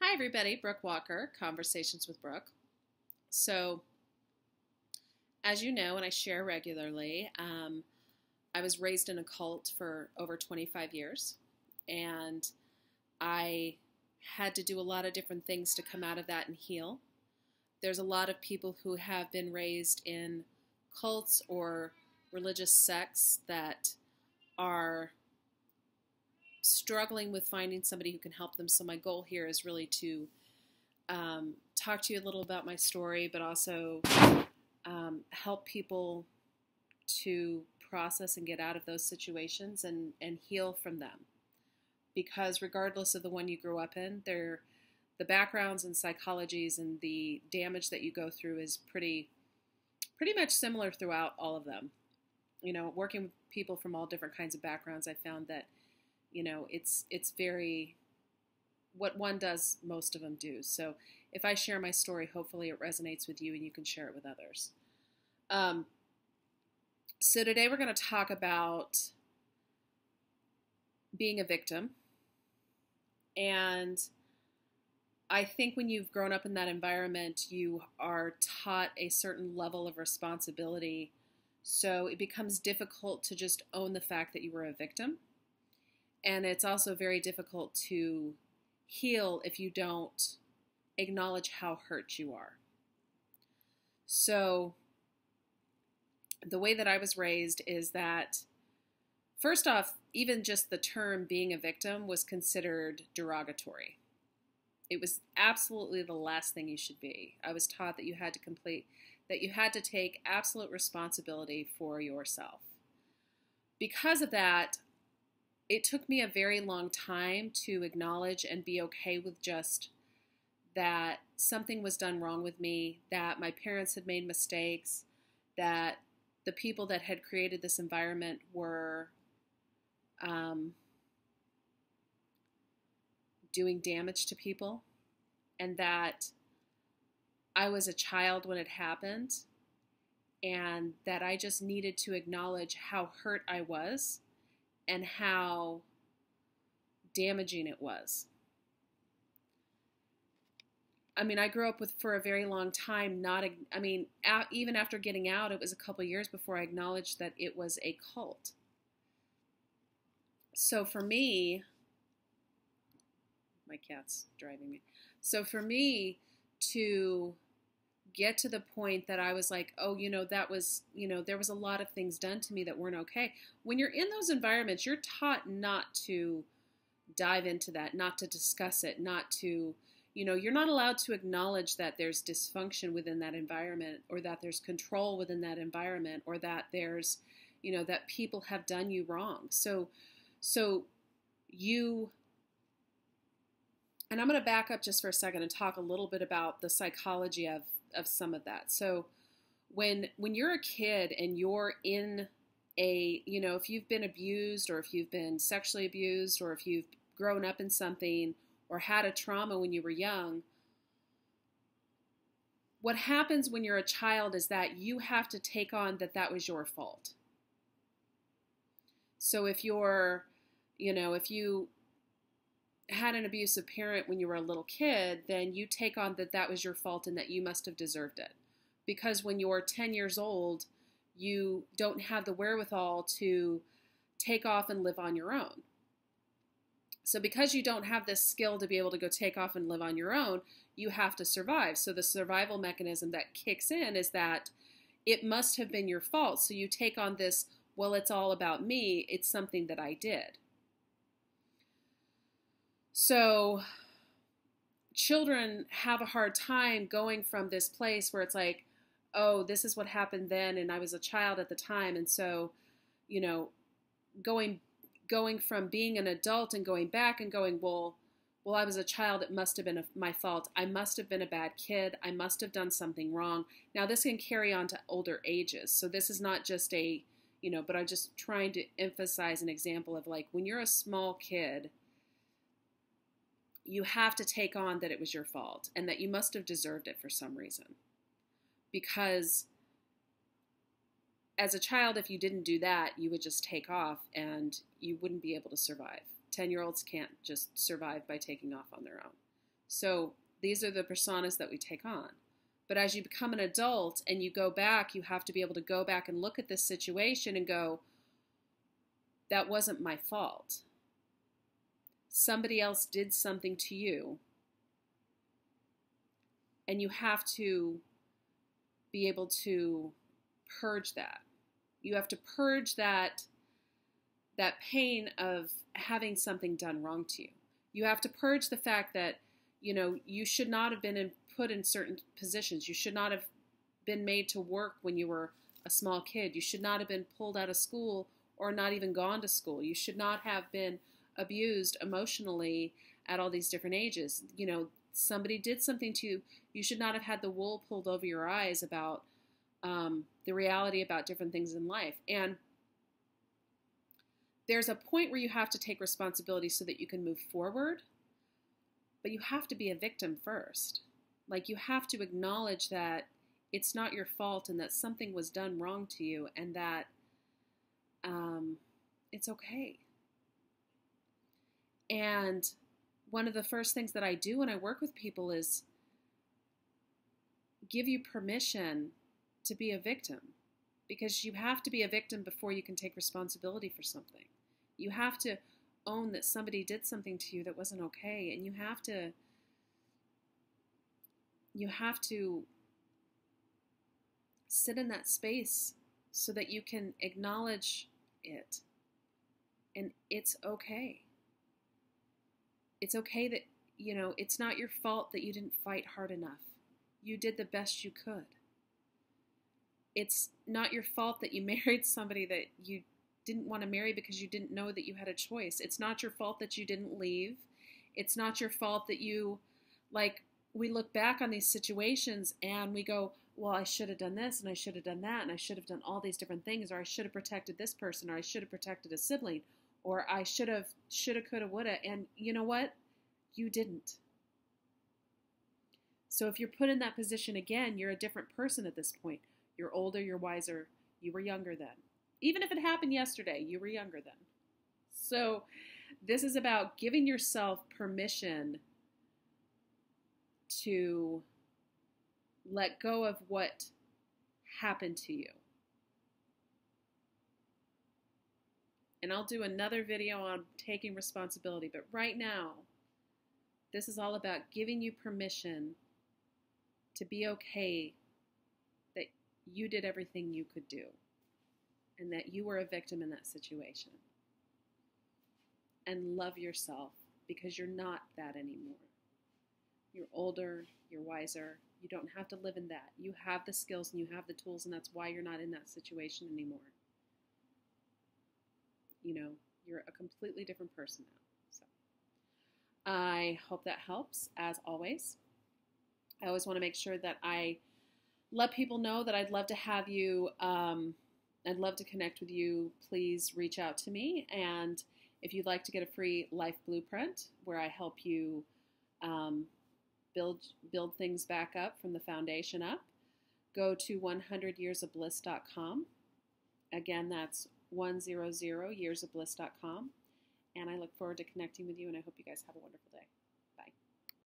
Hi, everybody. Brooke Walker, Conversations with Brooke. So, as you know, and I share regularly, I was raised in a cult for over 25 years, and I had to do a lot of different things to come out of that and heal. There's a lot of people who have been raised in cults or religious sects that are struggling with finding somebody who can help them. So my goal here is really to talk to you a little about my story, but also help people to process and get out of those situations and heal from them. Because regardless of the one you grew up in, the backgrounds and psychologies and the damage that you go through is pretty much similar throughout all of them. You know, working with people from all different kinds of backgrounds, I found that it's very what one does, most of them do. So if I share my story, hopefully it resonates with you and you can share it with others. So today we're going to talk about being a victim. And I think when you've grown up in that environment, you are taught a certain level of responsibility. So it becomes difficult to just own the fact that you were a victim. And it's also very difficult to heal if you don't acknowledge how hurt you are. So the way that I was raised is that, first off, even just the term being a victim was considered derogatory. It was absolutely the last thing you should be. I was taught that you had to take absolute responsibility for yourself. Because of that, it took me a very long time to acknowledge and be okay with just that something was done wrong with me, that my parents had made mistakes, that the people that had created this environment were doing damage to people, and that I was a child when it happened, and that I just needed to acknowledge how hurt I was and how damaging it was. I mean, I grew up for a very long time, even after getting out, it was a couple years before I acknowledged that it was a cult. So for me, my cat's driving me. So for me to get to the point that I was like, oh, that was, there was a lot of things done to me that weren't okay. When you're in those environments, you're taught not to dive into that, not to discuss it, not to, you're not allowed to acknowledge that there's dysfunction within that environment, or that there's control within that environment, or that there's, that people have done you wrong. So and I'm going to back up just for a second and talk a little bit about the psychology of some of that. So when you're a kid and you're in if you've been abused, or if you've been sexually abused, or if you've grown up in something or had a trauma when you were young, what happens when you're a child is that you have to take on that was your fault. So if if you had an abusive parent when you were a little kid, then you take on that was your fault and that you must have deserved it. Because when you're 10 years old, you don't have the wherewithal to take off and live on your own. So because you don't have this skill to be able to go take off and live on your own, you have to survive. So the survival mechanism that kicks in is that it must have been your fault. So you take on this, well, it's all about me. It's something that I did. So children have a hard time going from this place where it's like, oh, this is what happened then, and I was a child at the time. And so, going from being an adult and going back and going, well, I was a child. It must have been my fault. I must have been a bad kid. I must have done something wrong. Now, this can carry on to older ages. So this is not just but I'm just trying to emphasize an example of, like, when you're a small kid, you have to take on that it was your fault and that you must have deserved it for some reason. Because as a child, if you didn't do that, you would just take off and you wouldn't be able to survive. 10-year-olds can't just survive by taking off on their own. So these are the personas that we take on. But as you become an adult and you go back, you have to be able to go back and look at this situation and go, that wasn't my fault. Somebody else did something to you. And you have to be able to purge that. You have to purge that pain of having something done wrong to you. You have to purge the fact that, you should not have been put in certain positions. You should not have been made to work when you were a small kid. You should not have been pulled out of school or not even gone to school. You should not have been abused emotionally at all these different ages. Somebody did something to you. You should not have had the wool pulled over your eyes about the reality about different things in life. And there's a point where you have to take responsibility so that you can move forward, but you have to be a victim first. Like, you have to acknowledge that it's not your fault and that something was done wrong to you, and that it's okay. And one of the first things that I do when I work with people is give you permission to be a victim, because you have to be a victim before you can take responsibility for something. You have to own that somebody did something to you that wasn't okay, and you have to sit in that space so that you can acknowledge it. And it's okay. It's okay that, it's not your fault that you didn't fight hard enough. You did the best you could. It's not your fault that you married somebody that you didn't want to marry because you didn't know that you had a choice. It's not your fault that you didn't leave. It's not your fault that we look back on these situations and we go, well, I should have done this and I should have done that and I should have done all these different things, or I should have protected this person, or I should have protected a sibling, or I shoulda, coulda, woulda. And you know what? You didn't. So if you're put in that position again, you're a different person at this point. You're older, you're wiser, you were younger then. Even if it happened yesterday, you were younger then. So this is about giving yourself permission to let go of what happened to you. And I'll do another video on taking responsibility, but right now, this is all about giving you permission to be okay that you did everything you could do and that you were a victim in that situation. And love yourself, because you're not that anymore. You're older, you're wiser, you don't have to live in that. You have the skills and you have the tools, and that's why you're not in that situation anymore. You're a completely different person now. So I hope that helps, as always. I always want to make sure that I let people know that I'd love to have you, I'd love to connect with you. Please reach out to me. And if you'd like to get a free life blueprint where I help you build things back up from the foundation up, go to 100yearsofbliss.com. Again, that's 100yearsofbliss.com. And I look forward to connecting with you, and I hope you guys have a wonderful day.